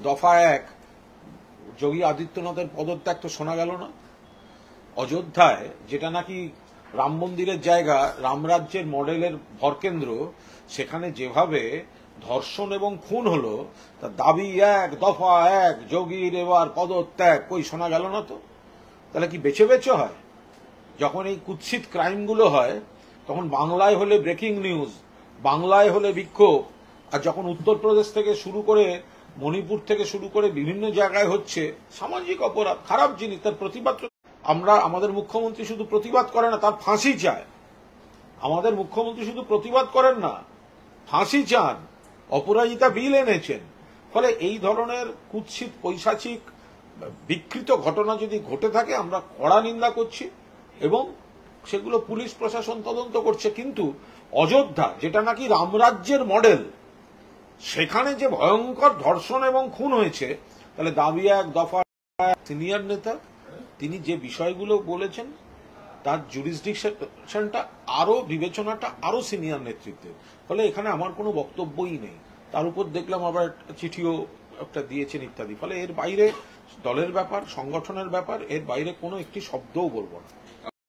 দফা 1 যোগী আদিত্যনাথের পদত্যাগ তো শোনা গেল না। অযোধ্যায় যেটা নাকি রাম মন্দিরের জায়গা, রামরাজ্যের মডেলের ভরকেন্দ্র, সেখানে যেভাবে ধর্ষণ এবং খুন হলো, তার দাবি 1 দফা 1 যোগীর এবার পদত্যাগ, কই শোনা গেল না তো। তাহলে কি বেছে বেছে হয়? যখন এই কুৎসিত ক্রাইমগুলো হয় তখন বাংলায় হলে ব্রেকিং নিউজ, বাংলায় হলে বিক্ষোভ, আর যখন উত্তরপ্রদেশ থেকে শুরু করে মণিপুর থেকে শুরু করে বিভিন্ন জায়গায় হচ্ছে সামাজিক অপরাধ, খারাপ জিনিস, তার প্রতিবাদ আমাদের মুখ্যমন্ত্রী শুধু প্রতিবাদ করে না, তার ফাঁসি চায়। আমাদের মুখ্যমন্ত্রী শুধু প্রতিবাদ করেন না, ফাঁসি চান। অপরাজিতা বিল এনেছেন। ফলে এই ধরনের কুৎসিত পৈশাচিক বিকৃত ঘটনা যদি ঘটে থাকে আমরা কড়া নিন্দা করছি এবং সেগুলো পুলিশ প্রশাসন তদন্ত করছে। কিন্তু অযোধ্যা যেটা নাকি রামরাজ্যের মডেল, সেখানে যে ভয়ঙ্কর ধর্ষণ এবং খুন হয়েছে, তাহলে দাবি 1 দফা সিনিয়র নেতা তিনি যে বিষয়গুলো বলেছেন তার জুরিসডিকশনটা আরো, বিবেচনাটা আরো সিনিয়র নেতৃত্বের। ফলে এখানে আমার কোনো বক্তব্যই নেই। তার উপর দেখলাম আবার চিঠিও একটা দিয়েছেন ইত্যাদি। ফলে এর বাইরে দলের ব্যাপার, সংগঠনের ব্যাপার, এর বাইরে কোনো একটি শব্দও বলবো না।